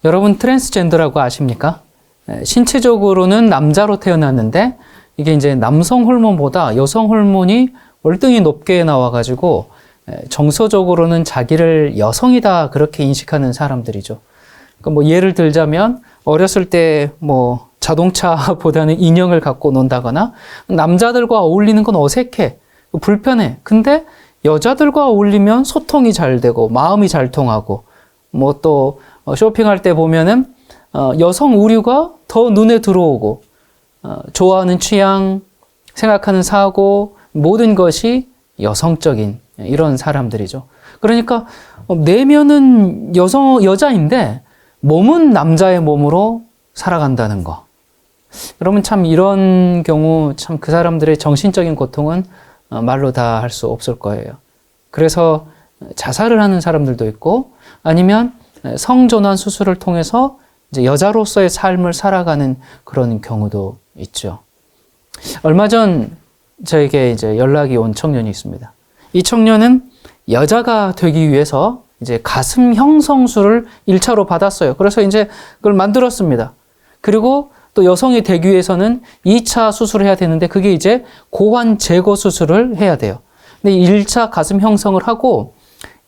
여러분 트랜스젠더라고 아십니까? 신체적으로는 남자로 태어났는데 이게 이제 남성 호르몬보다 여성 호르몬이 월등히 높게 나와가지고 정서적으로는 자기를 여성이다 그렇게 인식하는 사람들이죠. 그러니까 뭐 예를 들자면 어렸을 때 뭐 자동차보다는 인형을 갖고 논다거나 남자들과 어울리는 건 어색해, 불편해. 근데 여자들과 어울리면 소통이 잘 되고 마음이 잘 통하고 뭐 또 쇼핑할 때 보면은 여성 의류가 더 눈에 들어오고 좋아하는 취향, 생각하는 사고 모든 것이 여성적인 이런 사람들이죠. 그러니까 내면은 여자인데 몸은 남자의 몸으로 살아간다는 거. 여러분 참 이런 경우 참 그 사람들의 정신적인 고통은 말로 다 할 수 없을 거예요. 그래서 자살을 하는 사람들도 있고 아니면 성전환 수술을 통해서 이제 여자로서의 삶을 살아가는 그런 경우도 있죠. 얼마 전 저에게 이제 연락이 온 청년이 있습니다. 이 청년은 여자가 되기 위해서 이제 가슴 형성술을 1차로 받았어요. 그래서 이제 그걸 만들었습니다. 그리고 또 여성이 되기 위해서는 2차 수술을 해야 되는데 그게 이제 고환 제거 수술을 해야 돼요. 근데 1차 가슴 형성을 하고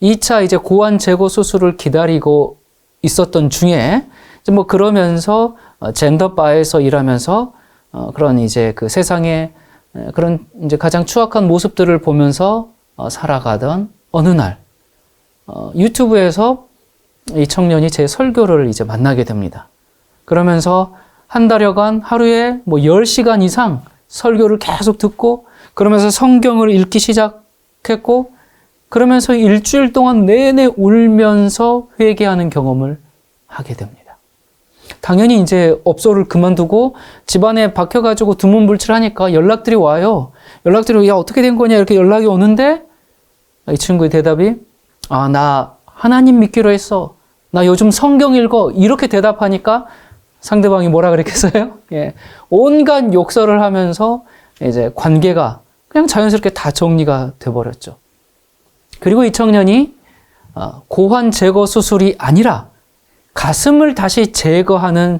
2차 이제 고환 제거 수술을 기다리고 있었던 중에 이제 뭐 그러면서 젠더바에서 일하면서 그런 이제 그 세상에 그런 이제 가장 추악한 모습들을 보면서 살아가던 어느 날 유튜브에서 이 청년이 제 설교를 이제 만나게 됩니다. 그러면서 한 달여간 하루에 뭐 10시간 이상 설교를 계속 듣고 그러면서 성경을 읽기 시작했고 그러면서 일주일 동안 내내 울면서 회개하는 경험을 하게 됩니다. 당연히 이제 업소를 그만두고 집안에 박혀가지고 두문불출하니까 연락들이 와요. 연락들이 야 어떻게 된 거냐 이렇게 연락이 오는데 이 친구의 대답이 나 하나님 믿기로 했어. 나 요즘 성경 읽어. 이렇게 대답하니까 상대방이 뭐라 그랬겠어요? 예. 온갖 욕설을 하면서 이제 관계가 그냥 자연스럽게 다 정리가 돼버렸죠. 그리고 이 청년이 고환 제거 수술이 아니라 가슴을 다시 제거하는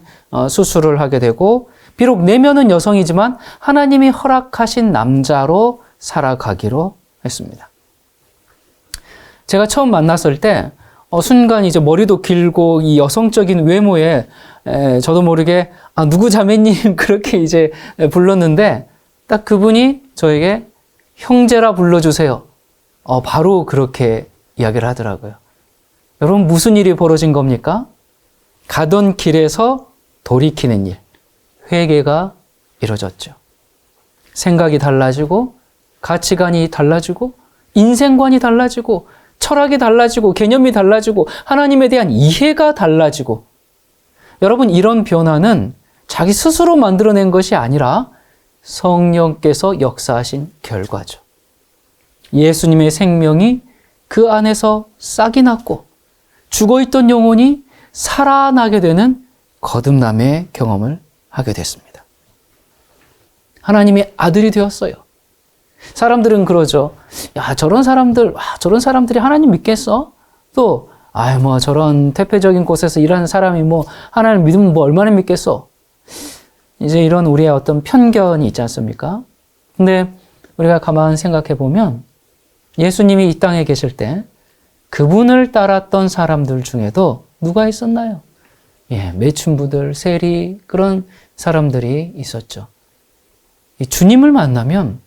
수술을 하게 되고 비록 내면은 여성이지만 하나님이 허락하신 남자로 살아가기로 했습니다. 제가 처음 만났을 때 순간 이제 머리도 길고 이 여성적인 외모에 저도 모르게 누구 자매님 그렇게 이제 불렀는데 딱 그분이 저에게 형제라 불러주세요. 바로 그렇게 이야기를 하더라고요. 여러분 무슨 일이 벌어진 겁니까? 가던 길에서 돌이키는 일, 회개가 이루어졌죠. 생각이 달라지고 가치관이 달라지고 인생관이 달라지고 철학이 달라지고 개념이 달라지고 하나님에 대한 이해가 달라지고 여러분 이런 변화는 자기 스스로 만들어낸 것이 아니라 성령께서 역사하신 결과죠. 예수님의 생명이 그 안에서 싹이 났고 죽어있던 영혼이 살아나게 되는 거듭남의 경험을 하게 됐습니다. 하나님의 아들이 되었어요. 사람들은 그러죠. 야, 저런 사람들이 하나님 믿겠어? 또, 뭐 저런 태폐적인 곳에서 일하는 사람이 뭐 하나님 믿으면 뭐 얼마나 믿겠어? 이제 이런 우리의 어떤 편견이 있지 않습니까? 근데 우리가 가만 생각해 보면 예수님이 이 땅에 계실 때 그분을 따랐던 사람들 중에도 누가 있었나요? 매춘부들, 세리 그런 사람들이 있었죠. 이 주님을 만나면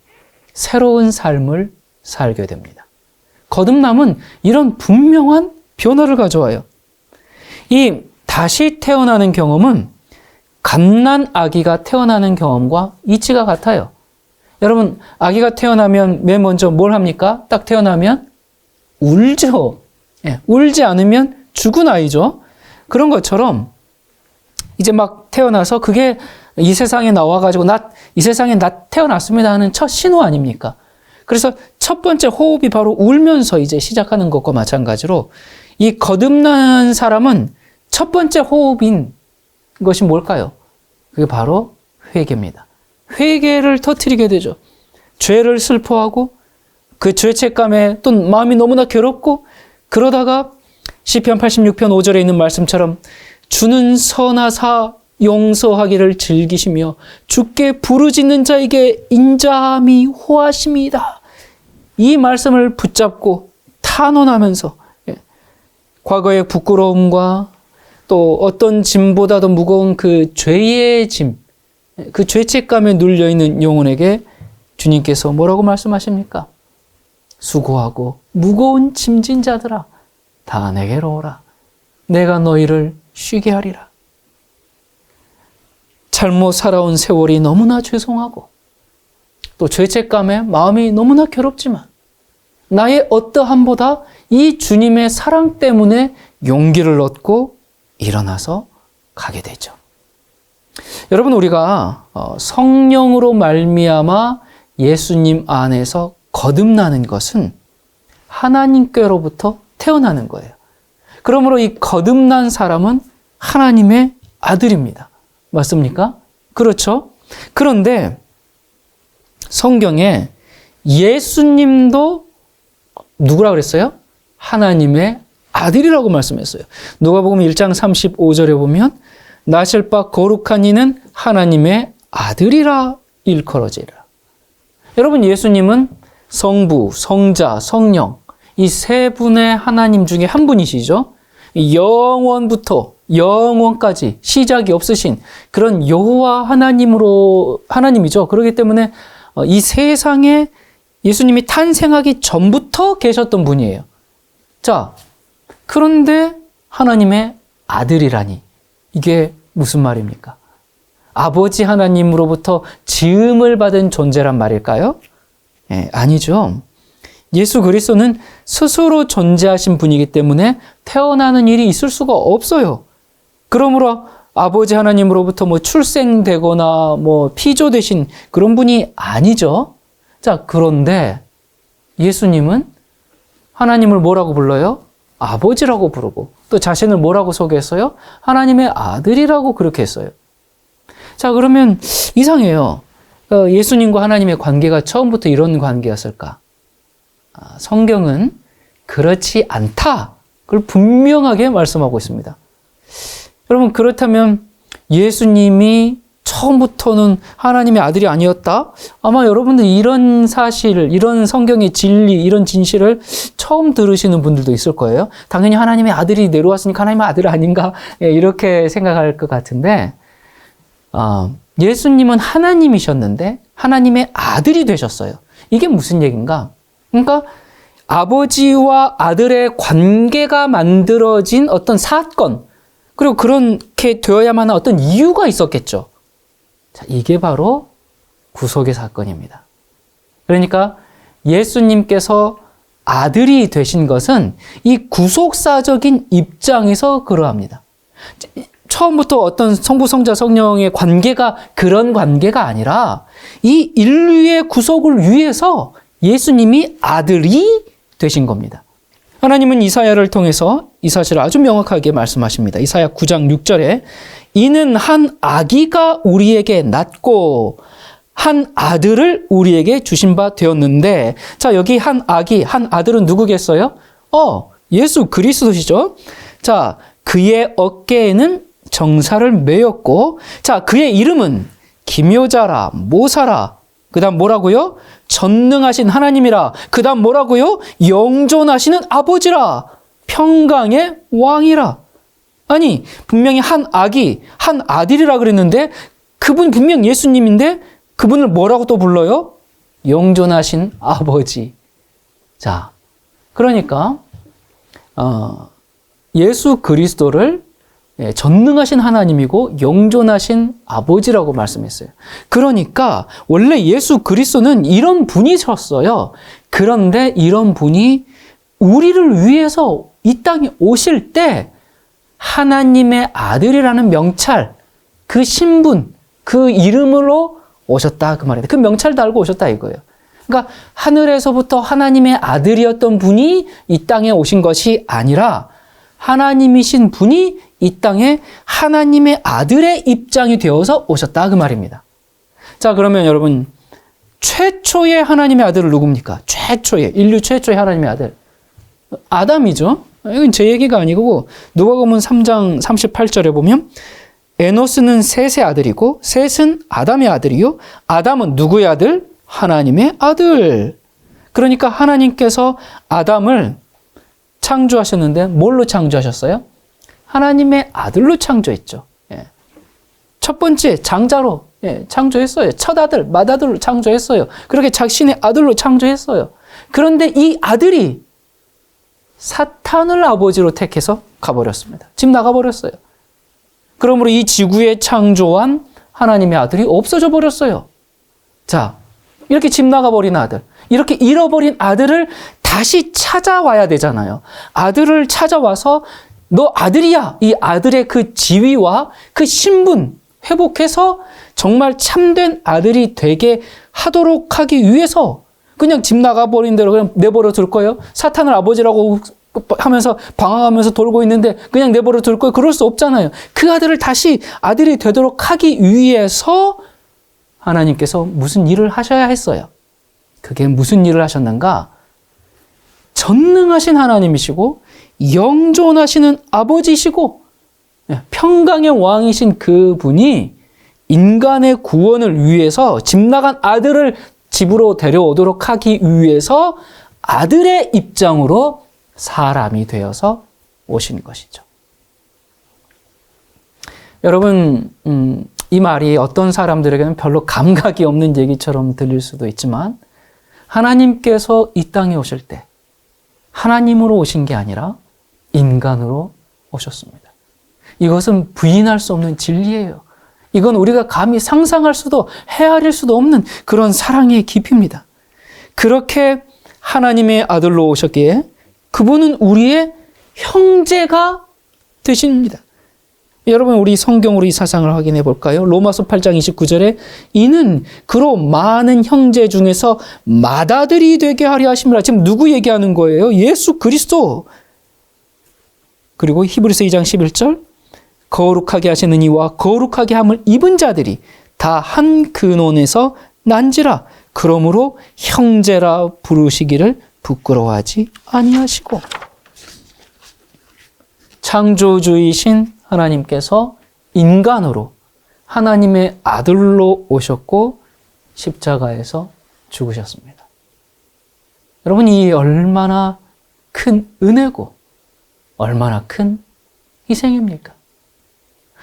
새로운 삶을 살게 됩니다. 거듭남은 이런 분명한 변화를 가져와요. 이 다시 태어나는 경험은 갓난 아기가 태어나는 경험과 이치가 같아요. 여러분 아기가 태어나면 맨 먼저 뭘 합니까? 딱 태어나면 울죠. 울지 않으면 죽은 아이죠. 그런 것처럼 이제 막 태어나서 그게 이 세상에 나와가지고 이 세상에 태어났습니다 하는 첫 신호 아닙니까? 그래서 첫 번째 호흡이 바로 울면서 이제 시작하는 것과 마찬가지로 이 거듭난 사람은 첫 번째 호흡인 것이 뭘까요? 그게 바로 회개입니다. 회개를 터뜨리게 되죠. 죄를 슬퍼하고 그 죄책감에 또 마음이 너무나 괴롭고 그러다가 시편 86편 5절에 있는 말씀처럼 주는 선하사 용서하기를 즐기시며 주께 부르짖는 자에게 인자함이 호하심이다. 이 말씀을 붙잡고 탄원하면서 과거의 부끄러움과 또 어떤 짐보다도 무거운 그 죄의 짐, 그 죄책감에 눌려있는 영혼에게 주님께서 뭐라고 말씀하십니까? 수고하고 무거운 짐진 자들아, 다 내게로 오라. 내가 너희를 쉬게 하리라. 잘못 살아온 세월이 너무나 죄송하고 또 죄책감에 마음이 너무나 괴롭지만 나의 어떠함보다 이 주님의 사랑 때문에 용기를 얻고 일어나서 가게 되죠. 여러분, 우리가 성령으로 말미암아 예수님 안에서 거듭나는 것은 하나님께로부터 태어나는 거예요. 그러므로 이 거듭난 사람은 하나님의 아들입니다. 맞습니까? 그렇죠? 그런데 성경에 예수님도 누구라 그랬어요? 하나님의 아들이라고 말씀했어요. 누가복음 1장 35절에 보면 나실 바 거룩한 이는 하나님의 아들이라 일컬어지리라. 여러분, 예수님은 성부, 성자, 성령 이 세 분의 하나님 중에 한 분이시죠. 영원부터 영원까지 시작이 없으신 그런 여호와 하나님이죠. 그렇기 때문에 이 세상에 예수님이 탄생하기 전부터 계셨던 분이에요. 자, 그런데 하나님의 아들이라니 이게 무슨 말입니까? 아버지 하나님으로부터 지음을 받은 존재란 말일까요? 아니죠. 예수 그리스도는 스스로 존재하신 분이기 때문에 태어나는 일이 있을 수가 없어요. 그러므로 아버지 하나님으로부터 출생되거나 피조되신 그런 분이 아니죠. 자, 그런데 예수님은 하나님을 뭐라고 불러요? 아버지라고 부르고 또 자신을 뭐라고 소개했어요? 하나님의 아들이라고 그렇게 했어요. 자, 그러면 이상해요. 예수님과 하나님의 관계가 처음부터 이런 관계였을까? 성경은 그렇지 않다. 그걸 분명하게 말씀하고 있습니다. 여러분, 그렇다면 예수님이 처음부터는 하나님의 아들이 아니었다? 아마 여러분들 이런 사실, 이런 성경의 진리, 이런 진실을 처음 들으시는 분들도 있을 거예요. 당연히 하나님의 아들이 내려왔으니까 하나님의 아들 아닌가? 이렇게 생각할 것 같은데, 예수님은 하나님이셨는데 하나님의 아들이 되셨어요. 이게 무슨 얘기인가? 그러니까 아버지와 아들의 관계가 만들어진 어떤 사건, 그리고 그렇게 되어야만 한 어떤 이유가 있었겠죠. 자, 이게 바로 구속의 사건입니다. 그러니까 예수님께서 아들이 되신 것은 이 구속사적인 입장에서 그러합니다. 처음부터 어떤 성부, 성자, 성령의 관계가 그런 관계가 아니라 이 인류의 구속을 위해서 예수님이 아들이 되신 겁니다. 하나님은 이사야를 통해서 이 사실을 아주 명확하게 말씀하십니다. 이사야 9장 6절에 이는 한 아기가 우리에게 낳고 한 아들을 우리에게 주신 바 되었는데, 자, 여기 한 아기, 한 아들은 누구겠어요? 예수 그리스도시죠. 자, 그의 어깨에는 정사를 메었고, 자, 그의 이름은 기묘자라, 모사라, 그 다음 뭐라고요? 전능하신 하나님이라, 그 다음 뭐라고요? 영존하시는 아버지라, 평강의 왕이라. 아니, 분명히 한 아기, 한 아들이라 그랬는데 그분 분명 예수님인데 그분을 뭐라고 또 불러요? 영존하신 아버지. 자, 그러니까 예수 그리스도를 전능하신 하나님이고 영존하신 아버지라고 말씀했어요. 그러니까 원래 예수 그리스도는 이런 분이셨어요. 그런데 이런 분이 우리를 위해서 이 땅에 오실 때 하나님의 아들이라는 명찰, 그 신분, 그 이름으로 오셨다 그 말이에요. 그 명찰 달고 오셨다 이거예요. 그러니까 하늘에서부터 하나님의 아들이었던 분이 이 땅에 오신 것이 아니라 하나님이신 분이 이 땅에 하나님의 아들의 입장이 되어서 오셨다 그 말입니다. 자, 그러면 여러분, 최초의 하나님의 아들은 누굽니까? 인류 최초의 하나님의 아들. 아담이죠. 이건 제 얘기가 아니고 누가복음 3장 38절에 보면 에노스는 셋의 아들이고 셋은 아담의 아들이요 아담은 누구의 아들? 하나님의 아들. 그러니까 하나님께서 아담을 창조하셨는데 뭘로 창조하셨어요? 하나님의 아들로 창조했죠. 첫 번째 장자로 창조했어요. 첫 아들, 맏아들로 창조했어요. 그렇게 자신의 아들로 창조했어요. 그런데 이 아들이 사탄을 아버지로 택해서 가버렸습니다. 집 나가버렸어요. 그러므로 이 지구에 창조한 하나님의 아들이 없어져 버렸어요. 자, 이렇게 집 나가버린 아들, 이렇게 잃어버린 아들을 다시 찾아와야 되잖아요. 아들을 찾아와서 너 아들이야. 이 아들의 그 지위와 그 신분 회복해서 정말 참된 아들이 되게 하도록 하기 위해서 그냥 집 나가버린 대로 그냥 내버려 둘 거예요? 사탄을 아버지라고 하면서 방황하면서 돌고 있는데 그냥 내버려 둘 거예요? 그럴 수 없잖아요. 그 아들을 다시 아들이 되도록 하기 위해서 하나님께서 무슨 일을 하셔야 했어요. 그게 무슨 일을 하셨는가? 전능하신 하나님이시고 영존하시는 아버지시고 평강의 왕이신 그분이 인간의 구원을 위해서 집 나간 아들을 집으로 데려오도록 하기 위해서 아들의 입장으로 사람이 되어서 오신 것이죠. 여러분, 이 말이 어떤 사람들에게는 별로 감각이 없는 얘기처럼 들릴 수도 있지만 하나님께서 이 땅에 오실 때 하나님으로 오신 게 아니라 인간으로 오셨습니다. 이것은 부인할 수 없는 진리예요. 이건 우리가 감히 상상할 수도 헤아릴 수도 없는 그런 사랑의 깊이입니다. 그렇게 하나님의 아들로 오셨기에 그분은 우리의 형제가 되십니다. 여러분, 우리 성경으로 이 사상을 확인해 볼까요? 로마서 8장 29절에 이는 그로 많은 형제 중에서 맏아들이 되게 하려 하심이라. 지금 누구 얘기하는 거예요? 예수 그리스도. 그리고 히브리서 2장 11절 거룩하게 하시는 이와 거룩하게 함을 입은 자들이 다 한 근원에서 난지라. 그러므로 형제라 부르시기를 부끄러워하지 아니하시고. 창조주이신 하나님께서 인간으로 하나님의 아들로 오셨고 십자가에서 죽으셨습니다. 여러분, 이 얼마나 큰 은혜고 얼마나 큰 희생입니까?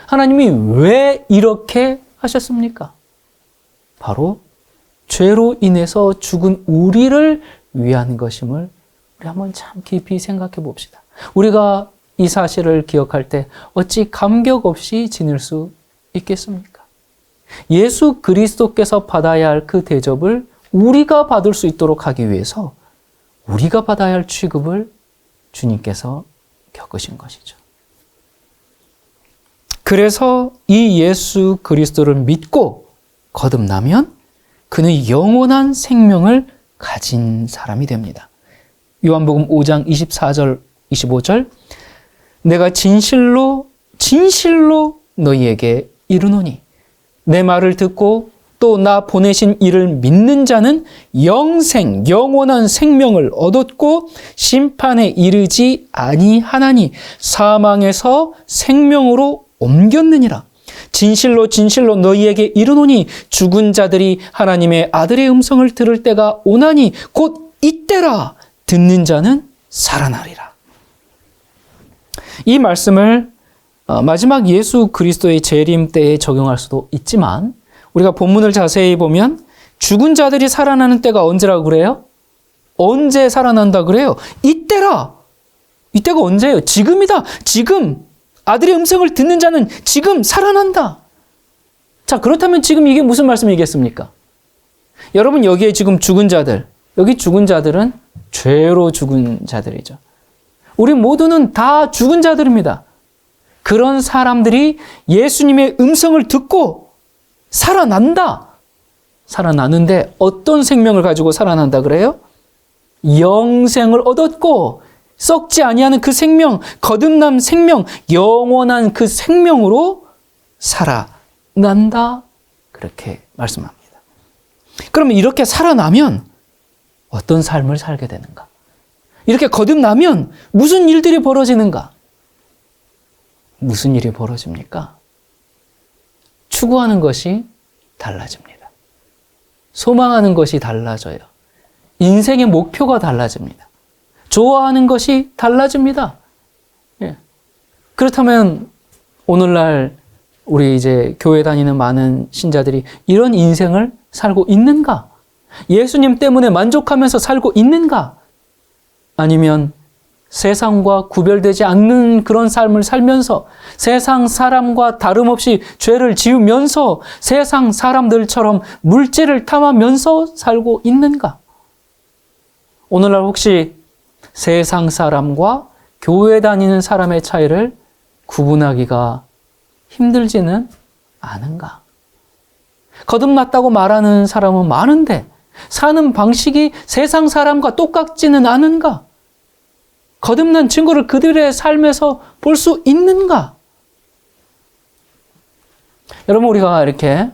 하나님이 왜 이렇게 하셨습니까? 바로 죄로 인해서 죽은 우리를 위한 것임을 우리 한번 참 깊이 생각해 봅시다. 우리가 이 사실을 기억할 때 어찌 감격 없이 지낼 수 있겠습니까? 예수 그리스도께서 받아야 할 그 대접을 우리가 받을 수 있도록 하기 위해서 우리가 받아야 할 취급을 주님께서 겪으신 것이죠. 그래서 이 예수 그리스도를 믿고 거듭나면 그는 영원한 생명을 가진 사람이 됩니다. 요한복음 5장 24절 25절 내가 진실로 너희에게 이르노니 내 말을 듣고 또 나 보내신 이를 믿는 자는 영원한 생명을 얻었고 심판에 이르지 아니하나니 사망에서 생명으로 옮겼느니라. 진실로 너희에게 이르노니 죽은 자들이 하나님의 아들의 음성을 들을 때가 오나니 곧 이때라. 듣는 자는 살아나리라. 이 말씀을 마지막 예수 그리스도의 재림 때에 적용할 수도 있지만 우리가 본문을 자세히 보면 죽은 자들이 살아나는 때가 언제라고 그래요? 언제 살아난다 그래요? 이때라. 이때가 언제예요? 지금이다. 지금 아들의 음성을 듣는 자는 지금 살아난다. 자, 그렇다면 지금 이게 무슨 말씀이겠습니까? 여러분, 여기에 지금 죽은 자들, 여기 죽은 자들은 죄로 죽은 자들이죠. 우리 모두는 다 죽은 자들입니다. 그런 사람들이 예수님의 음성을 듣고 살아난다. 살아나는데 어떤 생명을 가지고 살아난다 그래요? 영생을 얻었고 썩지 아니하는 그 생명, 거듭난 생명, 영원한 그 생명으로 살아난다. 그렇게 말씀합니다. 그러면 이렇게 살아나면 어떤 삶을 살게 되는가? 이렇게 거듭나면 무슨 일들이 벌어지는가? 무슨 일이 벌어집니까? 추구하는 것이 달라집니다. 소망하는 것이 달라져요. 인생의 목표가 달라집니다. 좋아하는 것이 달라집니다. 예. 그렇다면 오늘날 우리 이제 교회 다니는 많은 신자들이 이런 인생을 살고 있는가? 예수님 때문에 만족하면서 살고 있는가? 아니면 세상과 구별되지 않는 그런 삶을 살면서 세상 사람과 다름없이 죄를 지으면서 세상 사람들처럼 물질을 탐하면서 살고 있는가? 오늘날 혹시 세상 사람과 교회 다니는 사람의 차이를 구분하기가 힘들지는 않은가? 거듭났다고 말하는 사람은 많은데 사는 방식이 세상 사람과 똑같지는 않은가? 거듭난 증거를 그들의 삶에서 볼 수 있는가? 여러분, 우리가 이렇게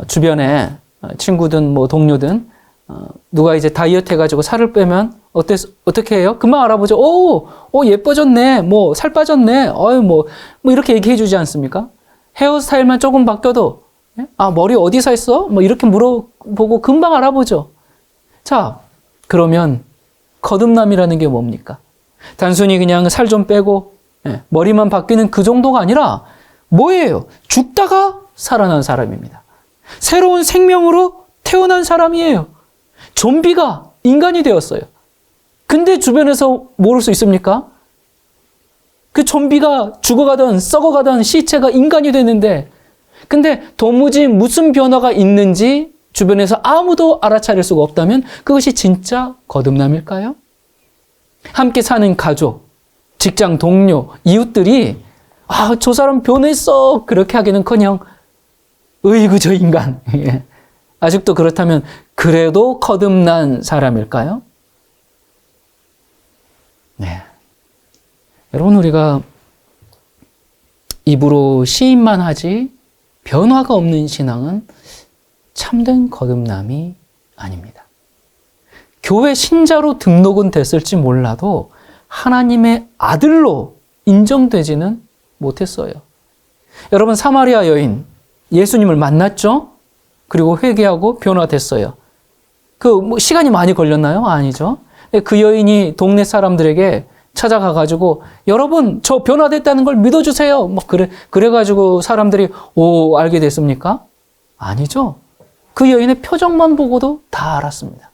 주변에 친구든 뭐 동료든 누가 이제 다이어트 해가지고 살을 빼면 어떻게 해요? 금방 알아보죠. 오, 예뻐졌네. 뭐 살 빠졌네. 뭐 이렇게 얘기해 주지 않습니까? 헤어스타일만 조금 바뀌어도 머리 어디서 했어? 뭐 이렇게 물어보고 금방 알아보죠. 자, 그러면 거듭남이라는 게 뭡니까? 단순히 그냥 살 좀 빼고 머리만 바뀌는 그 정도가 아니라 뭐예요? 죽다가 살아난 사람입니다. 새로운 생명으로 태어난 사람이에요. 좀비가 인간이 되었어요. 근데 주변에서 모를 수 있습니까? 그 좀비가 죽어가던 썩어가던 시체가 인간이 됐는데 근데 도무지 무슨 변화가 있는지 주변에서 아무도 알아차릴 수가 없다면 그것이 진짜 거듭남일까요? 함께 사는 가족, 직장 동료, 이웃들이 저 사람 변했어 그렇게 하기는커녕 으이구 저 인간 아직도 그렇다면 그래도 거듭난 사람일까요? 네. 여러분, 우리가 입으로 시인만 하지 변화가 없는 신앙은 참된 거듭남이 아닙니다. 교회 신자로 등록은 됐을지 몰라도 하나님의 아들로 인정되지는 못했어요. 여러분, 사마리아 여인 예수님을 만났죠? 그리고 회개하고 변화됐어요. 시간이 많이 걸렸나요? 아니죠. 그 여인이 동네 사람들에게 찾아가가지고 여러분 저 변화됐다는 걸 믿어주세요. 그래가지고 사람들이 알게 됐습니까? 아니죠. 그 여인의 표정만 보고도 다 알았습니다.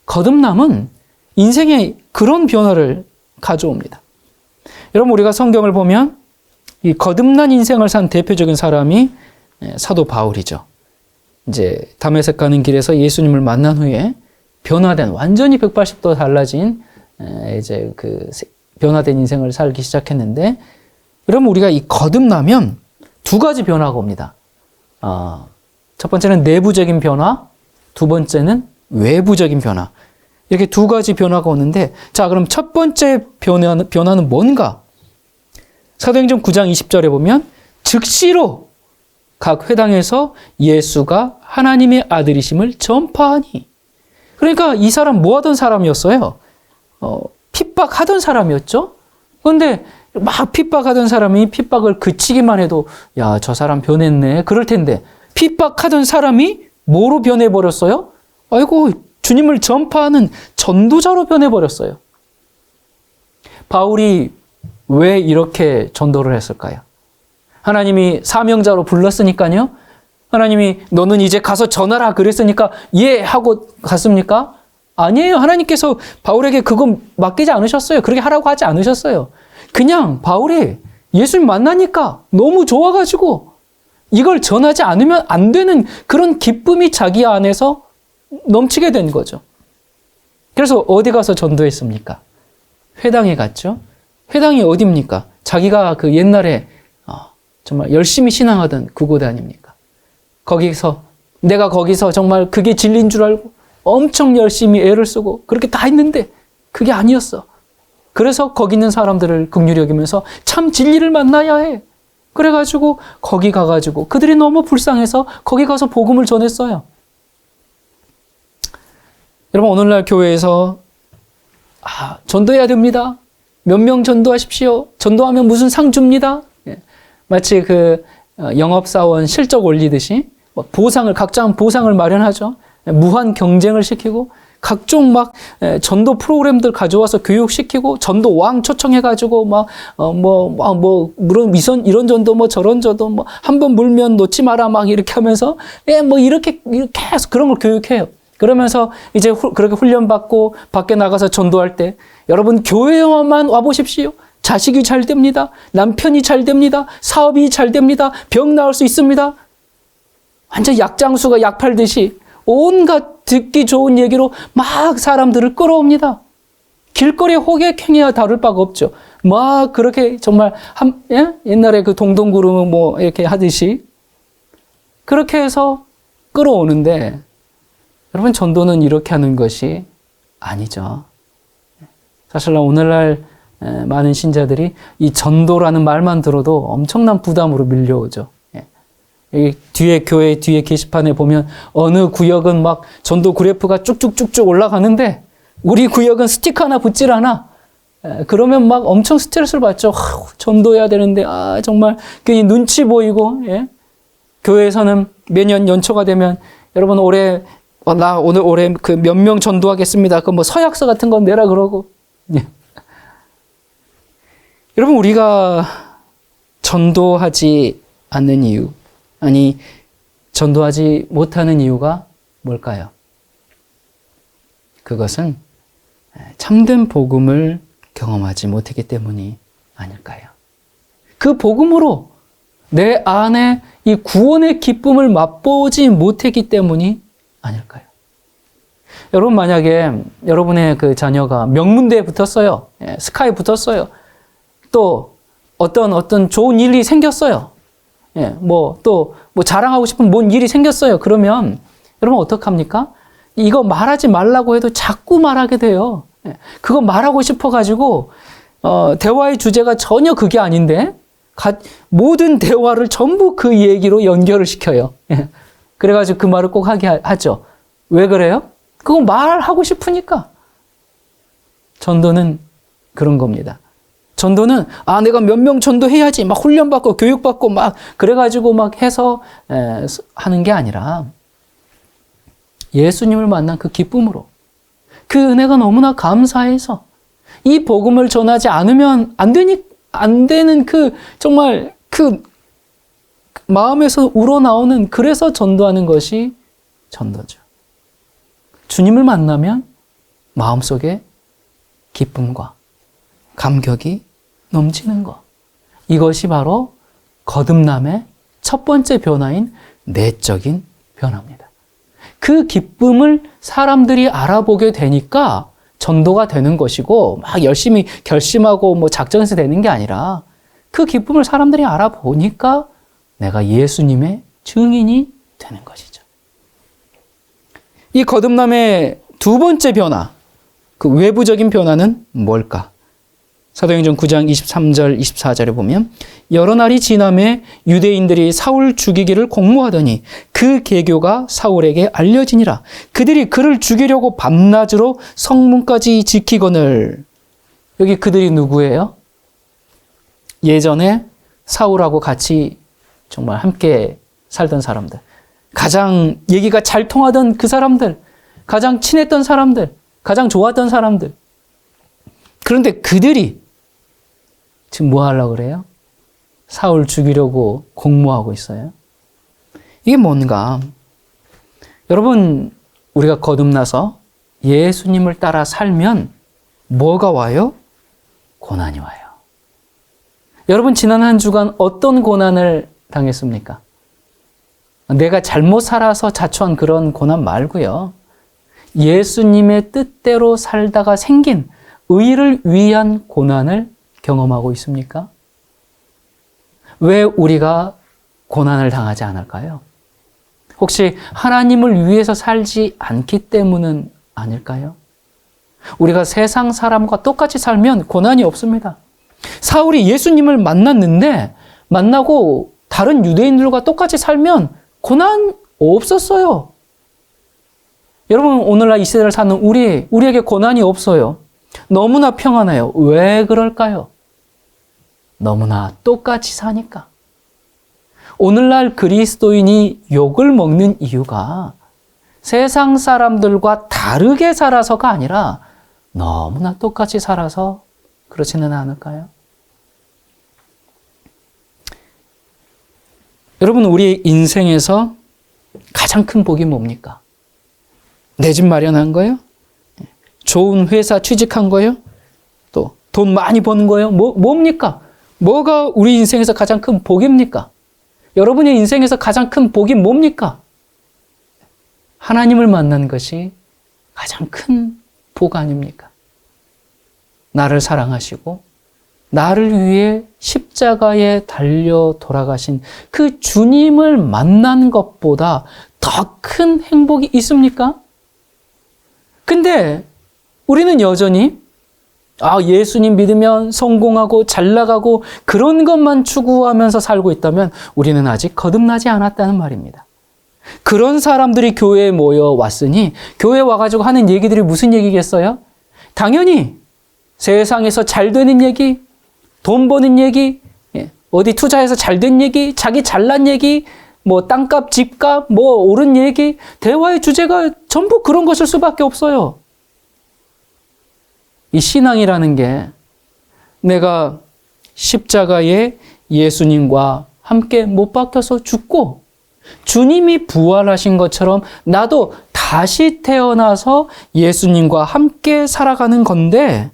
거듭남은 인생에 그런 변화를 가져옵니다. 여러분, 우리가 성경을 보면 이 거듭난 인생을 산 대표적인 사람이 사도 바울이죠. 이제 다메섹 가는 길에서 예수님을 만난 후에 변화된, 완전히 180도 달라진 이제 변화된 인생을 살기 시작했는데, 그럼 우리가 이 거듭나면 두 가지 변화가 옵니다. 첫 번째는 내부적인 변화, 두 번째는 외부적인 변화. 이렇게 두 가지 변화가 오는데, 자, 그럼 첫 번째 변화는 뭔가? 사도행전 9장 20절에 보면 즉시로 각 회당에서 예수가 하나님의 아들이심을 전파하니. 그러니까 이 사람 뭐 하던 사람이었어요? 핍박하던 사람이었죠? 그런데 막 핍박하던 사람이 핍박을 그치기만 해도 야, 저 사람 변했네. 그럴 텐데 핍박하던 사람이 뭐로 변해버렸어요? 아이고, 주님을 전파하는 전도자로 변해버렸어요. 바울이 왜 이렇게 전도를 했을까요? 하나님이 사명자로 불렀으니까요. 하나님이 너는 이제 가서 전하라 그랬으니까 예 하고 갔습니까? 아니에요. 하나님께서 바울에게 그거 맡기지 않으셨어요. 그렇게 하라고 하지 않으셨어요. 그냥 바울이 예수님 만나니까 너무 좋아가지고 이걸 전하지 않으면 안 되는 그런 기쁨이 자기 안에서 넘치게 된 거죠. 그래서 어디 가서 전도했습니까? 회당에 갔죠. 회당이 어디입니까? 자기가 그 옛날에 정말 열심히 신앙하던 그곳 아닙니까? 내가 거기서 정말 그게 진리인 줄 알고 엄청 열심히 애를 쓰고 그렇게 다 했는데 그게 아니었어. 그래서 거기 있는 사람들을 긍휼히 여기면서 참 진리를 만나야 해. 그래가지고 거기 가가지고 그들이 너무 불쌍해서 거기 가서 복음을 전했어요. 여러분, 오늘날 교회에서 전도해야 됩니다. 몇 명 전도하십시오. 전도하면 무슨 상 줍니다. 마치 그 영업사원 실적 올리듯이 각자 보상을 마련하죠. 무한 경쟁을 시키고 각종 전도 프로그램들 가져와서 교육시키고 전도 왕 초청해가지고 물론 이런 전도 저런 전도 한 번 물면 놓지 마라 이렇게 하면서 이렇게 계속 그런 걸 교육해요. 그러면서 이제 그렇게 훈련받고 밖에 나가서 전도할 때 여러분 교회에만 와보십시오. 자식이 잘 됩니다. 남편이 잘 됩니다. 사업이 잘 됩니다. 병 나을 수 있습니다. 완전 약장수가 약 팔듯이 온갖 듣기 좋은 얘기로 막 사람들을 끌어옵니다. 길거리에 호객행위와 다를 바가 없죠. 그렇게 정말 옛날에 그 동동구름 이렇게 하듯이 그렇게 해서 끌어오는데 여러분 전도는 이렇게 하는 것이 아니죠. 사실 오늘날 많은 신자들이 이 전도라는 말만 들어도 엄청난 부담으로 밀려오죠. 여기 교회 뒤에 게시판에 보면 어느 구역은 전도 그래프가 쭉쭉쭉쭉 올라가는데 우리 구역은 스티커 하나 붙질 않아. 그러면 엄청 스트레스를 받죠. 전도해야 되는데 정말 괜히 눈치 보이고 교회에서는 매년 연초가 되면 여러분 올해 그 몇 명 전도하겠습니다. 그 서약서 같은 건 내라 그러고. 여러분 우리가 전도하지 않는 이유, 전도하지 못하는 이유가 뭘까요? 그것은 참된 복음을 경험하지 못했기 때문이 아닐까요? 그 복음으로 내 안에 이 구원의 기쁨을 맛보지 못했기 때문이 아닐까요? 여러분 만약에 여러분의 그 자녀가 명문대에 붙었어요. 스카이에 붙었어요. 또 어떤 좋은 일이 생겼어요. 자랑하고 싶은 뭔 일이 생겼어요. 그러면 여러분 어떡합니까? 이거 말하지 말라고 해도 자꾸 말하게 돼요. 그거 말하고 싶어가지고 대화의 주제가 전혀 그게 아닌데 모든 대화를 전부 그 얘기로 연결을 시켜요. 그래가지고 그 말을 꼭 하게 하죠. 왜 그래요? 그거 말하고 싶으니까. 전도는 그런 겁니다. 전도는 내가 몇 명 전도해야지 훈련받고 교육받고 그래가지고 해서 하는 게 아니라 예수님을 만난 그 기쁨으로 그 은혜가 너무나 감사해서 이 복음을 전하지 않으면 안 되는 정말 마음에서 우러나오는 그래서 전도하는 것이 전도죠. 주님을 만나면 마음속에 기쁨과 감격이 넘치는 것. 이것이 바로 거듭남의 첫 번째 변화인 내적인 변화입니다. 그 기쁨을 사람들이 알아보게 되니까 전도가 되는 것이고 열심히 결심하고 작정해서 되는 게 아니라 그 기쁨을 사람들이 알아보니까 내가 예수님의 증인이 되는 것이죠. 이 거듭남의 두 번째 변화, 그 외부적인 변화는 뭘까? 사도행전 9장 23절 24절에 보면 여러 날이 지남에 유대인들이 사울 죽이기를 공모하더니 그 계교가 사울에게 알려지니라. 그들이 그를 죽이려고 밤낮으로 성문까지 지키거늘. 여기 그들이 누구예요? 예전에 사울하고 같이 정말 함께 살던 사람들, 가장 얘기가 잘 통하던 그 사람들, 가장 친했던 사람들, 가장 좋았던 사람들. 그런데 그들이 지금 뭐 하려고 그래요? 사울 죽이려고 공모하고 있어요. 이게 뭔가? 여러분, 우리가 거듭나서 예수님을 따라 살면 뭐가 와요? 고난이 와요. 여러분, 지난 한 주간 어떤 고난을 당했습니까? 내가 잘못 살아서 자초한 그런 고난 말고요. 예수님의 뜻대로 살다가 생긴 의를 위한 고난을 경험하고 있습니까? 왜 우리가 고난을 당하지 않을까요? 혹시 하나님을 위해서 살지 않기 때문은 아닐까요? 우리가 세상 사람과 똑같이 살면 고난이 없습니다. 사울이 예수님을 만나고 다른 유대인들과 똑같이 살면 고난 없었어요. 여러분, 오늘날 이 시대를 사는 우리에게 고난이 없어요. 너무나 평안해요. 왜 그럴까요? 너무나 똑같이 사니까. 오늘날 그리스도인이 욕을 먹는 이유가 세상 사람들과 다르게 살아서가 아니라 너무나 똑같이 살아서 그렇지는 않을까요? 여러분, 우리 인생에서 가장 큰 복이 뭡니까? 내 집 마련한 거예요? 좋은 회사 취직한 거예요? 또 돈 많이 버는 거예요? 뭡니까? 뭐가 우리 인생에서 가장 큰 복입니까? 여러분의 인생에서 가장 큰 복이 뭡니까? 하나님을 만난 것이 가장 큰 복 아닙니까? 나를 사랑하시고 나를 위해 십자가에 달려 돌아가신 그 주님을 만난 것보다 더 큰 행복이 있습니까? 근데 우리는 여전히 예수님 믿으면 성공하고 잘 나가고 그런 것만 추구하면서 살고 있다면 우리는 아직 거듭나지 않았다는 말입니다. 그런 사람들이 교회에 모여 왔으니 교회에 와가지고 하는 얘기들이 무슨 얘기겠어요? 당연히 세상에서 잘 되는 얘기, 돈 버는 얘기, 어디 투자해서 잘 된 얘기, 자기 잘난 얘기, 뭐 땅값, 집값, 뭐 오른 얘기, 대화의 주제가 전부 그런 것일 수밖에 없어요. 이 신앙이라는 게 내가 십자가에 예수님과 함께 못 박혀서 죽고 주님이 부활하신 것처럼 나도 다시 태어나서 예수님과 함께 살아가는 건데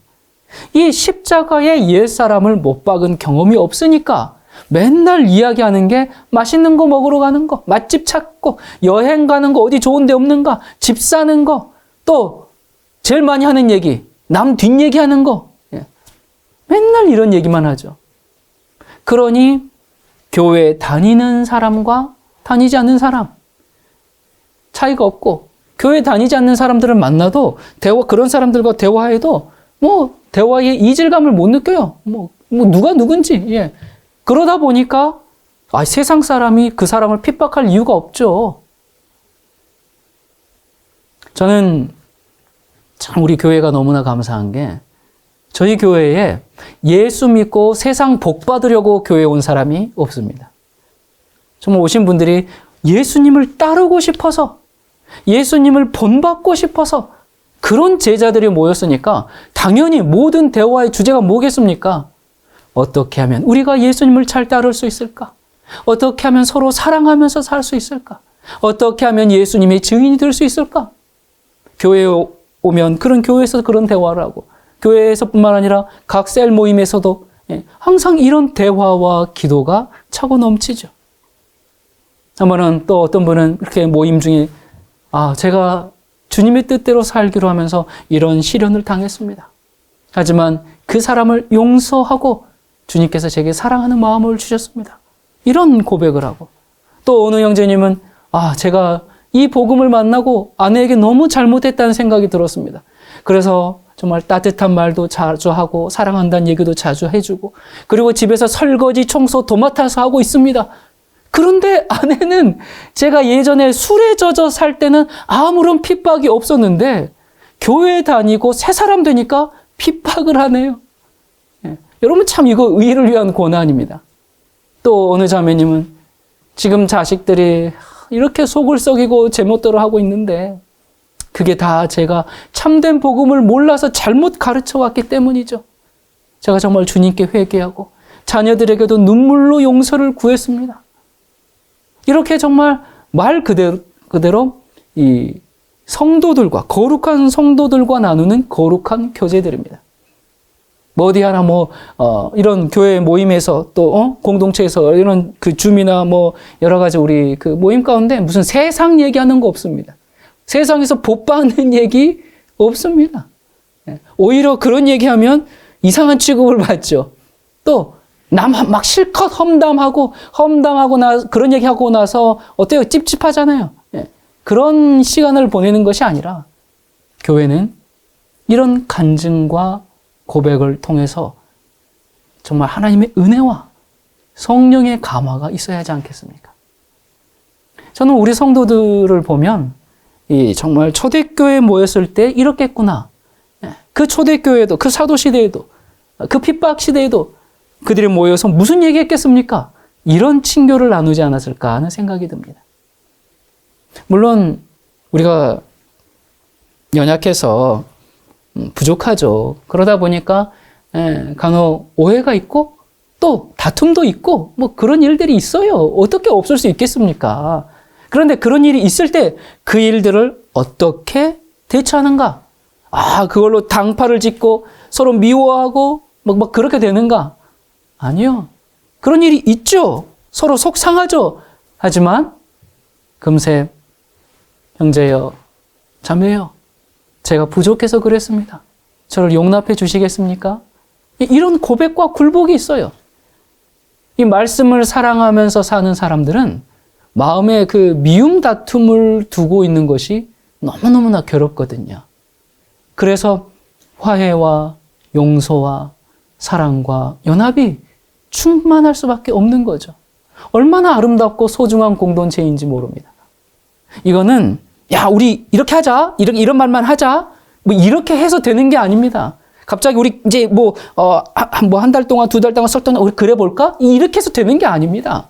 이 십자가에 옛사람을 못 박은 경험이 없으니까 맨날 이야기하는 게 맛있는 거 먹으러 가는 거, 맛집 찾고 여행 가는 거, 어디 좋은 데 없는가, 집 사는 거, 또 제일 많이 하는 얘기, 남 뒷얘기하는 거. 맨날 이런 얘기만 하죠. 그러니 교회 다니는 사람과 다니지 않는 사람 차이가 없고, 교회 다니지 않는 사람들을 만나도 그런 사람들과 대화해도 대화의 이질감을 못 느껴요. 누가 누군지. 그러다 보니까 세상 사람이 그 사람을 핍박할 이유가 없죠. 저는 참 우리 교회가 너무나 감사한 게 저희 교회에 예수 믿고 세상 복 받으려고 교회에 온 사람이 없습니다. 정말 오신 분들이 예수님을 따르고 싶어서, 예수님을 본받고 싶어서 그런 제자들이 모였으니까 당연히 모든 대화의 주제가 뭐겠습니까? 어떻게 하면 우리가 예수님을 잘 따를 수 있을까? 어떻게 하면 서로 사랑하면서 살 수 있을까? 어떻게 하면 예수님의 증인이 될 수 있을까? 교회에 오면 그런 교회에서 그런 대화를 하고, 교회에서뿐만 아니라 각 셀 모임에서도 항상 이런 대화와 기도가 차고 넘치죠. 한번은 또 어떤 분은 이렇게 모임 중에 제가 주님의 뜻대로 살기로 하면서 이런 시련을 당했습니다. 하지만 그 사람을 용서하고 주님께서 제게 사랑하는 마음을 주셨습니다. 이런 고백을 하고, 또 어느 형제님은 제가 이 복음을 만나고 아내에게 너무 잘못했다는 생각이 들었습니다. 그래서 정말 따뜻한 말도 자주 하고 사랑한다는 얘기도 자주 해주고, 그리고 집에서 설거지, 청소, 도맡아서 하고 있습니다. 그런데 아내는 제가 예전에 술에 젖어 살 때는 아무런 핍박이 없었는데 교회 다니고 새 사람 되니까 핍박을 하네요. 여러분, 참 이거 의를 위한 고난입니다. 또 어느 자매님은 지금 자식들이 이렇게 속을 썩이고 제멋대로 하고 있는데 그게 다 제가 참된 복음을 몰라서 잘못 가르쳐 왔기 때문이죠. 제가 정말 주님께 회개하고 자녀들에게도 눈물로 용서를 구했습니다. 이렇게 정말 말 그대로 이 성도들과, 거룩한 성도들과 나누는 거룩한 교제들입니다. 어디 하나 이런 교회 모임에서 또 공동체에서 이런 그 줌이나 여러 가지 우리 그 모임 가운데 무슨 세상 얘기하는 거 없습니다. 세상에서 복 받는 얘기 없습니다. 오히려 그런 얘기하면 이상한 취급을 받죠. 또 남 막 실컷 험담하고 그런 얘기하고 나서 어때요? 찝찝하잖아요. 그런 시간을 보내는 것이 아니라 교회는 이런 간증과 고백을 통해서 정말 하나님의 은혜와 성령의 감화가 있어야 하지 않겠습니까? 저는 우리 성도들을 보면 정말 초대교회에 모였을 때 이렇겠구나. 그 초대교회도, 그 사도시대에도, 그 핍박시대에도 그들이 모여서 무슨 얘기했겠습니까? 이런 친교를 나누지 않았을까 하는 생각이 듭니다. 물론 우리가 연약해서 부족하죠. 그러다 보니까 간혹 오해가 있고 또 다툼도 있고 뭐 그런 일들이 있어요. 어떻게 없을 수 있겠습니까? 그런데 그런 일이 있을 때 그 일들을 어떻게 대처하는가? 그걸로 당파를 짓고 서로 미워하고 막 그렇게 되는가? 아니요. 그런 일이 있죠. 서로 속상하죠. 하지만 금세 형제여, 자매여, 제가 부족해서 그랬습니다. 저를 용납해 주시겠습니까? 이런 고백과 굴복이 있어요. 이 말씀을 사랑하면서 사는 사람들은 마음에 그 미움 다툼을 두고 있는 것이 너무너무나 괴롭거든요. 그래서 화해와 용서와 사랑과 연합이 충만할 수밖에 없는 거죠. 얼마나 아름답고 소중한 공동체인지 모릅니다. 이거는 우리 이렇게 하자, 이런 말만 하자, 뭐 이렇게 해서 되는 게 아닙니다. 갑자기 우리 이제 한 달 동안, 2달 동안, 설 동안 우리 그래 볼까? 이렇게 해서 되는 게 아닙니다.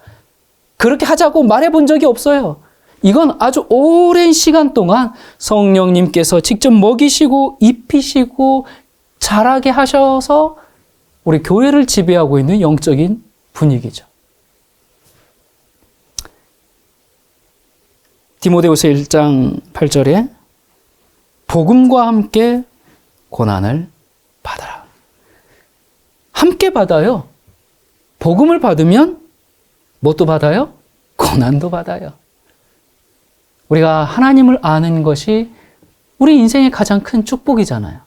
그렇게 하자고 말해 본 적이 없어요. 이건 아주 오랜 시간 동안 성령님께서 직접 먹이시고 입히시고 자라게 하셔서 우리 교회를 지배하고 있는 영적인 분위기죠. 디모데후서 1장 8절에 복음과 함께 고난을 받아라. 함께 받아요. 복음을 받으면 뭣도 받아요? 고난도 받아요. 우리가 하나님을 아는 것이 우리 인생의 가장 큰 축복이잖아요.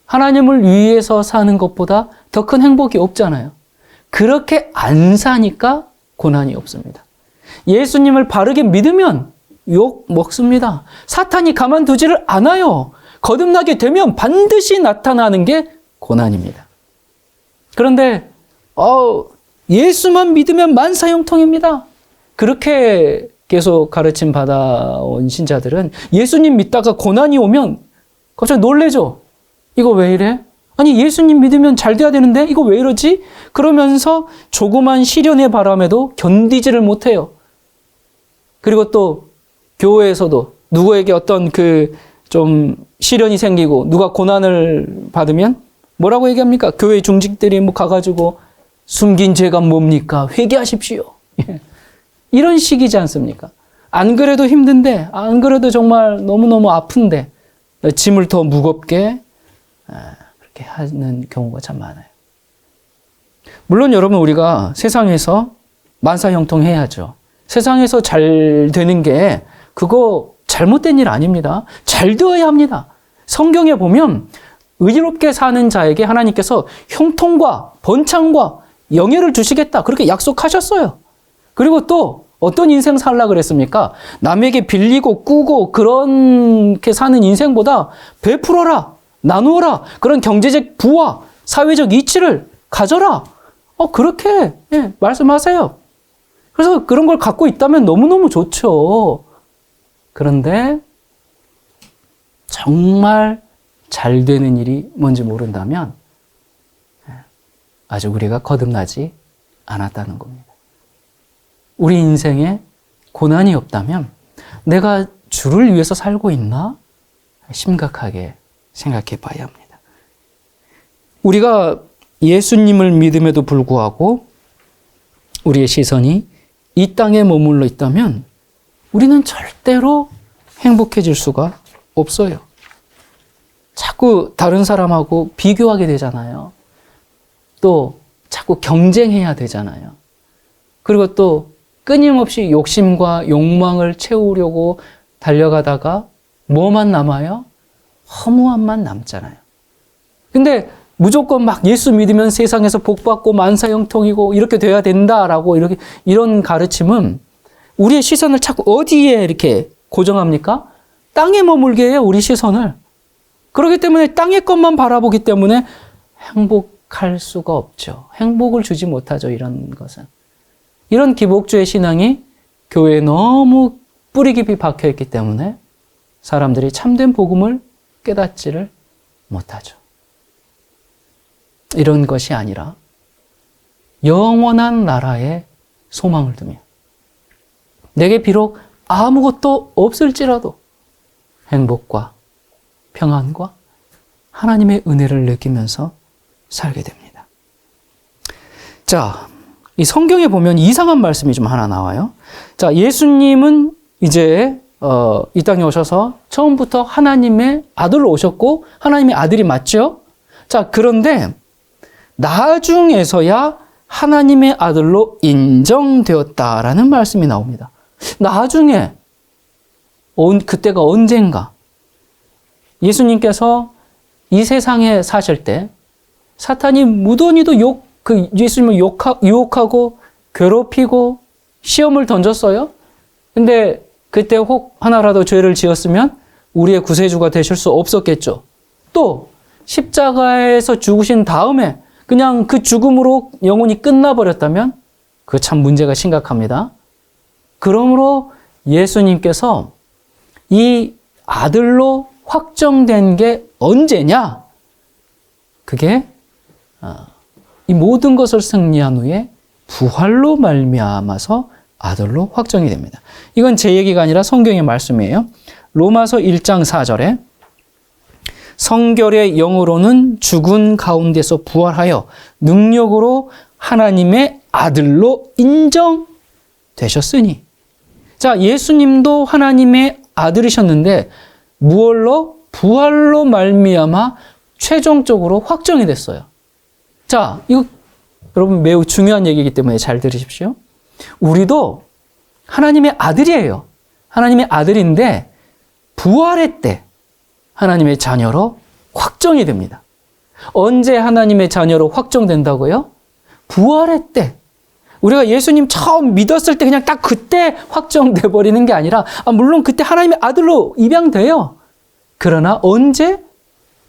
하나님을 위해서 사는 것보다 더 큰 행복이 없잖아요. 그렇게 안 사니까 고난이 없습니다. 예수님을 바르게 믿으면 욕 먹습니다. 사탄이 가만두지를 않아요. 거듭나게 되면 반드시 나타나는 게 고난입니다. 그런데 예수만 믿으면 만사형통입니다. 그렇게 계속 가르침 받아온 신자들은 예수님 믿다가 고난이 오면 갑자기 놀래죠. 이거 왜 이래? 아니 예수님 믿으면 잘 돼야 되는데 이거 왜 이러지? 그러면서 조그만 시련의 바람에도 견디지를 못해요. 그리고 또 교회에서도 누구에게 어떤 좀 시련이 생기고 누가 고난을 받으면 뭐라고 얘기합니까? 교회 중직들이 가가지고 숨긴 죄가 뭡니까? 회개하십시오. 이런 식이지 않습니까? 안 그래도 힘든데, 안 그래도 정말 너무너무 아픈데 짐을 더 무겁게 그렇게 하는 경우가 참 많아요. 물론 여러분 우리가 세상에서 만사형통해야죠. 세상에서 잘 되는 게 그거 잘못된 일 아닙니다. 잘 되어야 합니다. 성경에 보면 의롭게 사는 자에게 하나님께서 형통과 번창과 영예를 주시겠다. 그렇게 약속하셨어요. 그리고 또 어떤 인생 살라 그랬습니까? 남에게 빌리고 꾸고 그렇게 사는 인생보다 베풀어라, 나누어라. 그런 경제적 부와 사회적 이치를 가져라. 그렇게 말씀하세요. 그래서 그런 걸 갖고 있다면 너무너무 좋죠. 그런데 정말 잘 되는 일이 뭔지 모른다면 아직 우리가 거듭나지 않았다는 겁니다. 우리 인생에 고난이 없다면 내가 주를 위해서 살고 있나? 심각하게 생각해 봐야 합니다. 우리가 예수님을 믿음에도 불구하고 우리의 시선이 이 땅에 머물러 있다면 우리는 절대로 행복해질 수가 없어요. 자꾸 다른 사람하고 비교하게 되잖아요. 또 자꾸 경쟁해야 되잖아요. 그리고 또 끊임없이 욕심과 욕망을 채우려고 달려가다가 뭐만 남아요? 허무함만 남잖아요. 근데 무조건 예수 믿으면 세상에서 복받고 만사형통이고 이렇게 돼야 된다라고 이런 가르침은 우리의 시선을 자꾸 어디에 이렇게 고정합니까? 땅에 머물게 해요, 우리 시선을. 그렇기 때문에 땅의 것만 바라보기 때문에 행복할 수가 없죠. 행복을 주지 못하죠, 이런 것은. 이런 기복주의 신앙이 교회에 너무 뿌리 깊이 박혀있기 때문에 사람들이 참된 복음을 깨닫지를 못하죠. 이런 것이 아니라 영원한 나라에 소망을 두며 내게 비록 아무것도 없을지라도 행복과 평안과 하나님의 은혜를 느끼면서 살게 됩니다. 자, 이 성경에 보면 이상한 말씀이 좀 하나 나와요. 자, 예수님은 이제 이 땅에 오셔서 처음부터 하나님의 아들로 오셨고 하나님의 아들이 맞죠? 자, 그런데 나중에서야 하나님의 아들로 인정되었다라는 말씀이 나옵니다. 나중에 그때가 언젠가 예수님께서 이 세상에 사실 때 사탄이 무던히도 예수님을 유혹하고 괴롭히고 시험을 던졌어요. 근데 그때 혹 하나라도 죄를 지었으면 우리의 구세주가 되실 수 없었겠죠. 또 십자가에서 죽으신 다음에 그냥 그 죽음으로 영혼이 끝나버렸다면 그거 참 문제가 심각합니다. 그러므로 예수님께서 이 아들로 확정된 게 언제냐? 그게 이 모든 것을 승리한 후에 부활로 말미암아서 아들로 확정이 됩니다. 이건 제 얘기가 아니라 성경의 말씀이에요. 로마서 1장 4절에 성결의 영으로는 죽은 가운데서 부활하여 능력으로 하나님의 아들로 인정되셨으니. 자, 예수님도 하나님의 아들이셨는데 무얼로? 부활로 말미암아 최종적으로 확정이 됐어요. 자, 이거 여러분 매우 중요한 얘기이기 때문에 잘 들으십시오. 우리도 하나님의 아들이에요. 하나님의 아들인데 부활의 때 하나님의 자녀로 확정이 됩니다. 언제 하나님의 자녀로 확정된다고요? 부활의 때. 우리가 예수님 처음 믿었을 때 그냥 딱 그때 확정돼 버리는 게 아니라 물론 그때 하나님의 아들로 입양돼요. 그러나 언제?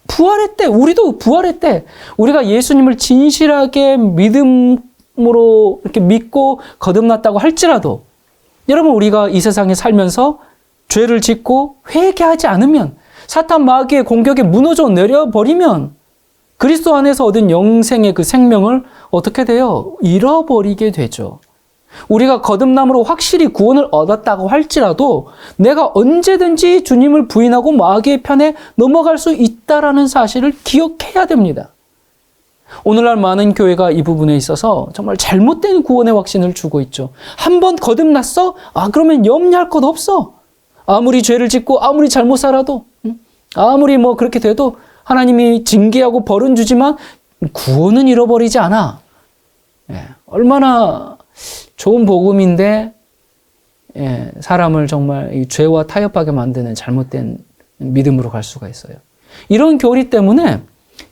부활의 때. 우리도 부활의 때. 우리가 예수님을 진실하게 믿음으로 이렇게 믿고 거듭났다고 할지라도 여러분 우리가 이 세상에 살면서 죄를 짓고 회개하지 않으면 사탄 마귀의 공격에 무너져 내려버리면 그리스도 안에서 얻은 영생의 그 생명을 어떻게 돼요? 잃어버리게 되죠. 우리가 거듭남으로 확실히 구원을 얻었다고 할지라도 내가 언제든지 주님을 부인하고 마귀의 편에 넘어갈 수 있다는 사실을 기억해야 됩니다. 오늘날 많은 교회가 이 부분에 있어서 정말 잘못된 구원의 확신을 주고 있죠. 한 번 거듭났어? 그러면 염려할 것 없어. 아무리 죄를 짓고 아무리 잘못 살아도 아무리 그렇게 돼도 하나님이 징계하고 벌은 주지만 구원은 잃어버리지 않아. 얼마나 좋은 복음인데 사람을 정말 이 죄와 타협하게 만드는 잘못된 믿음으로 갈 수가 있어요. 이런 교리 때문에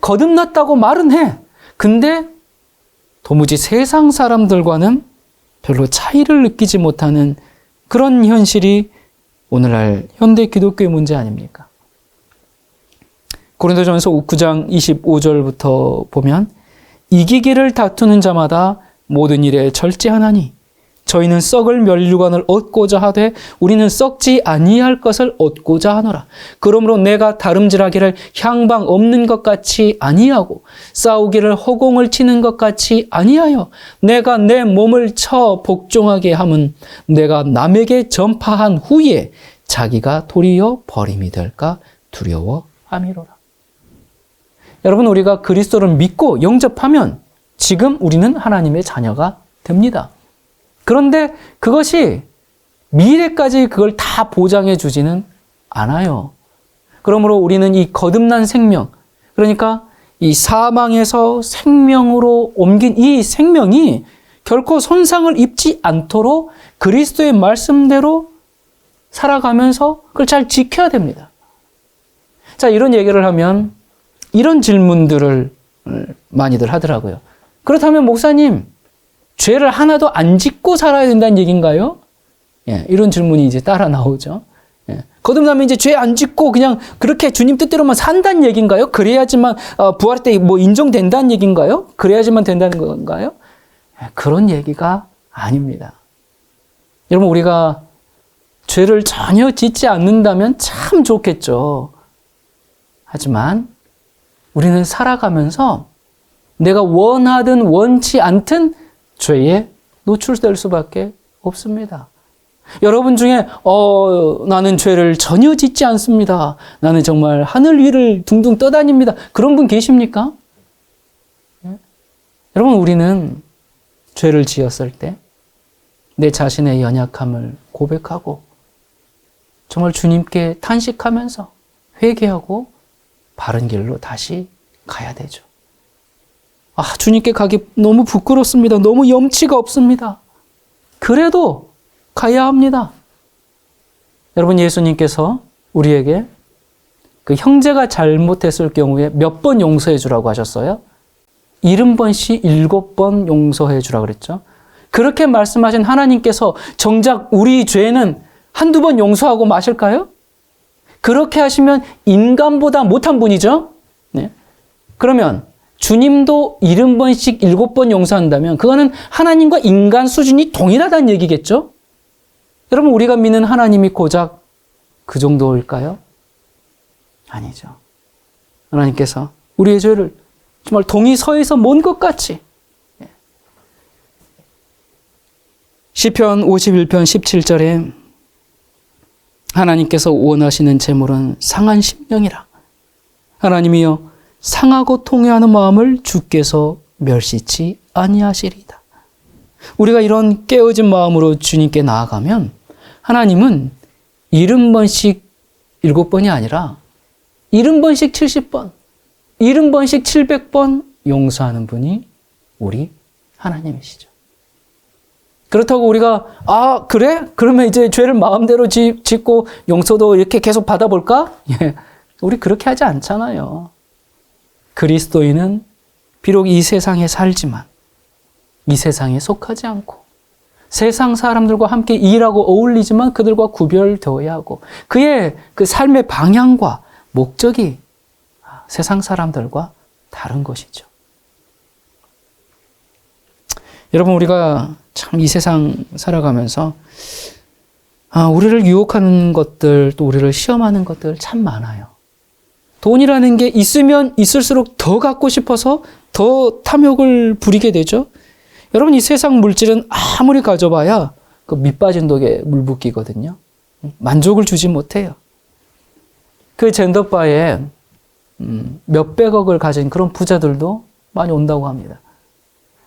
거듭났다고 말은 해. 근데 도무지 세상 사람들과는 별로 차이를 느끼지 못하는 그런 현실이 오늘날 현대 기독교의 문제 아닙니까? 고린도전서 9장 25절부터 보면 이기기를 다투는 자마다 모든 일에 절제하나니 저희는 썩을 면류관을 얻고자 하되 우리는 썩지 아니할 것을 얻고자 하노라. 그러므로 내가 다름질하기를 향방 없는 것 같이 아니하고 싸우기를 허공을 치는 것 같이 아니하여 내가 내 몸을 쳐 복종하게 함은 내가 남에게 전파한 후에 자기가 도리어 버림이 될까 두려워함이로라. 여러분 우리가 그리스도를 믿고 영접하면 지금 우리는 하나님의 자녀가 됩니다. 그런데 그것이 미래까지 그걸 다 보장해 주지는 않아요. 그러므로 우리는 이 거듭난 생명, 그러니까 이 사망에서 생명으로 옮긴 이 생명이 결코 손상을 입지 않도록 그리스도의 말씀대로 살아가면서 그걸 잘 지켜야 됩니다. 자, 이런 얘기를 하면 이런 질문들을 많이들 하더라고요. 그렇다면 목사님, 죄를 하나도 안 짓고 살아야 된다는 얘기인가요? 이런 질문이 이제 따라 나오죠. 거듭나면 이제 죄 안 짓고 그냥 그렇게 주님 뜻대로만 산다는 얘기인가요? 그래야지만 부활 때 인정된다는 얘기인가요? 그래야지만 된다는 건가요? 그런 얘기가 아닙니다. 여러분 우리가 죄를 전혀 짓지 않는다면 참 좋겠죠. 하지만 우리는 살아가면서 내가 원하든 원치 않든 죄에 노출될 수밖에 없습니다. 여러분 중에 나는 죄를 전혀 짓지 않습니다. 나는 정말 하늘 위를 둥둥 떠다닙니다. 그런 분 계십니까? 예? 여러분, 우리는 죄를 지었을 때 내 자신의 연약함을 고백하고 정말 주님께 탄식하면서 회개하고 바른 길로 다시 가야 되죠. 주님께 가기 너무 부끄럽습니다. 너무 염치가 없습니다. 그래도 가야 합니다. 여러분, 예수님께서 우리에게 그 형제가 잘못했을 경우에 몇 번 용서해 주라고 하셨어요? 70번씩 7번 용서해 주라고 그랬죠. 그렇게 말씀하신 하나님께서 정작 우리 죄는 한두 번 용서하고 마실까요? 그렇게 하시면 인간보다 못한 분이죠. 네. 그러면 주님도 70번씩 7번 용서한다면 그거는 하나님과 인간 수준이 동일하다는 얘기겠죠? 여러분, 우리가 믿는 하나님이 고작 그 정도일까요? 아니죠. 하나님께서 우리의 죄를 정말 동이 서에서 먼 것 같이 시편 51편 17절에 하나님께서 원하시는 제물은 상한 심령이라. 하나님이여 상하고 통회하는 마음을 주께서 멸시치 아니하시리이다. 우리가 이런 깨어진 마음으로 주님께 나아가면 하나님은 70번씩 7번이 아니라 70번씩 70번, 70번씩 700번 용서하는 분이 우리 하나님이시죠. 그렇다고 우리가 그래? 그러면 이제 죄를 마음대로 짓고 용서도 이렇게 계속 받아볼까? 예, 우리 그렇게 하지 않잖아요. 그리스도인은 비록 이 세상에 살지만 이 세상에 속하지 않고 세상 사람들과 함께 일하고 어울리지만 그들과 구별되어야 하고 그의 그 삶의 방향과 목적이 세상 사람들과 다른 것이죠. 여러분, 우리가 참 이 세상 살아가면서 우리를 유혹하는 것들, 또 우리를 시험하는 것들 참 많아요. 돈이라는 게 있으면 있을수록 더 갖고 싶어서 더 탐욕을 부리게 되죠. 여러분, 이 세상 물질은 아무리 가져봐야 그 밑 빠진 독에 물 붓기거든요. 만족을 주지 못해요. 그 젠더바에 몇백억을 가진 그런 부자들도 많이 온다고 합니다.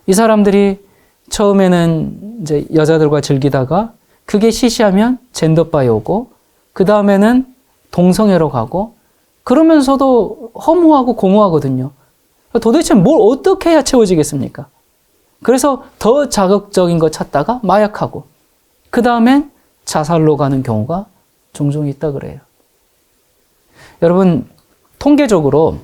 이 사람들이 처음에는 이제 여자들과 즐기다가 그게 시시하면 젠더바에 오고 그 다음에는 동성애로 가고 그러면서도 허무하고 공허하거든요. 도대체 뭘 어떻게 해야 채워지겠습니까? 그래서 더 자극적인 거 찾다가 마약하고 그 다음엔 자살로 가는 경우가 종종 있다 그래요. 여러분, 통계적으로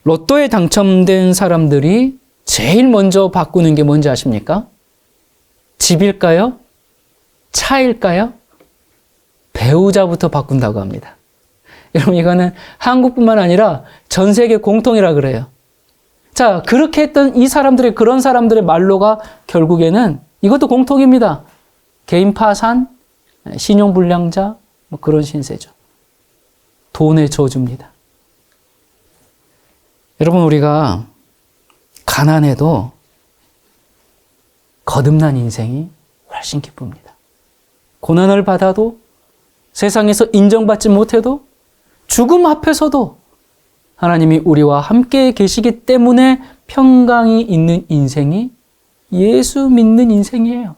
로또에 당첨된 사람들이 제일 먼저 바꾸는 게 뭔지 아십니까? 집일까요? 차일까요? 배우자부터 바꾼다고 합니다. 여러분, 이거는 한국뿐만 아니라 전 세계 공통이라 그래요. 자, 그렇게 했던 이 사람들의, 그런 사람들의 말로가 결국에는 이것도 공통입니다. 개인 파산, 신용불량자, 뭐 그런 신세죠. 돈의 저주입니다. 여러분, 우리가 가난해도 거듭난 인생이 훨씬 기쁩니다. 고난을 받아도 세상에서 인정받지 못해도 죽음 앞에서도 하나님이 우리와 함께 계시기 때문에 평강이 있는 인생이 예수 믿는 인생이에요.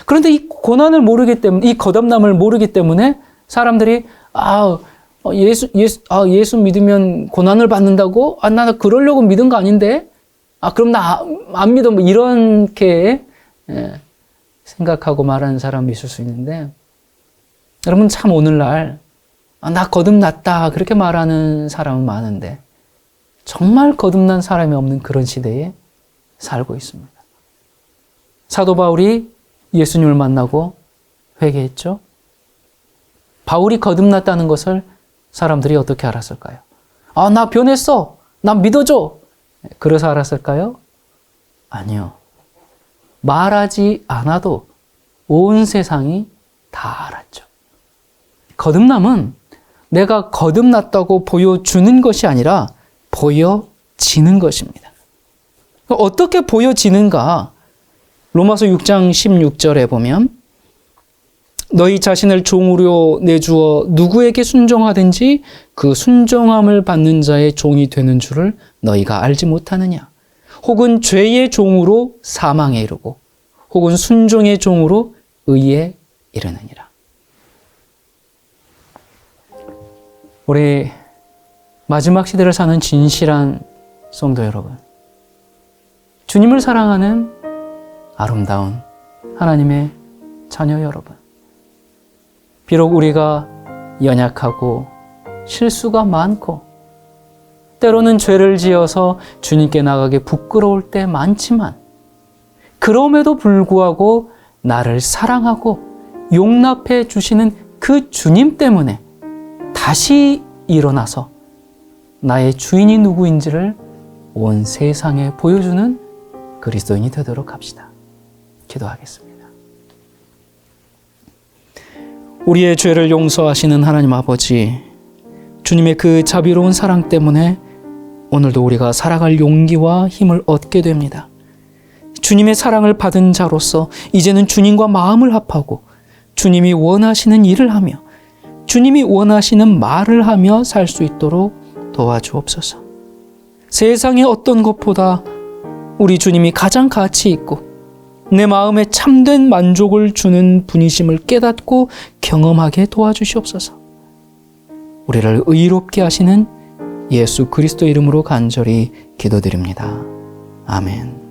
그런데 이 고난을 모르기 때문에, 이 거듭남을 모르기 때문에 사람들이 예수 믿으면 고난을 받는다고? 나 그러려고 믿은 거 아닌데? 그럼 나 안 믿어. 뭐 이렇게 생각하고 말하는 사람이 있을 수 있는데, 여러분, 참 오늘날 나 거듭났다 그렇게 말하는 사람은 많은데 정말 거듭난 사람이 없는 그런 시대에 살고 있습니다. 사도 바울이 예수님을 만나고 회개했죠. 바울이 거듭났다는 것을 사람들이 어떻게 알았을까요? 나 변했어. 나 믿어줘. 그래서 알았을까요? 아니요. 말하지 않아도 온 세상이 다 알았죠. 거듭남은 내가 거듭났다고 보여주는 것이 아니라 보여지는 것입니다. 어떻게 보여지는가? 로마서 6장 16절에 보면 너희 자신을 종으로 내주어 누구에게 순종하든지 그 순종함을 받는 자의 종이 되는 줄을 너희가 알지 못하느냐? 혹은 죄의 종으로 사망에 이르고 혹은 순종의 종으로 의에 이르느니라. 우리 마지막 시대를 사는 진실한 성도 여러분, 주님을 사랑하는 아름다운 하나님의 자녀 여러분, 비록 우리가 연약하고 실수가 많고 때로는 죄를 지어서 주님께 나가기 부끄러울 때 많지만 그럼에도 불구하고 나를 사랑하고 용납해 주시는 그 주님 때문에 다시 일어나서 나의 주인이 누구인지를 온 세상에 보여주는 그리스도인이 되도록 합시다. 기도하겠습니다. 우리의 죄를 용서하시는 하나님 아버지, 주님의 그 자비로운 사랑 때문에 오늘도 우리가 살아갈 용기와 힘을 얻게 됩니다. 주님의 사랑을 받은 자로서 이제는 주님과 마음을 합하고 주님이 원하시는 일을 하며 주님이 원하시는 말을 하며 살 수 있도록 도와주옵소서. 세상의 어떤 것보다 우리 주님이 가장 가치 있고 내 마음에 참된 만족을 주는 분이심을 깨닫고 경험하게 도와주시옵소서. 우리를 의롭게 하시는 예수 그리스도 이름으로 간절히 기도드립니다. 아멘.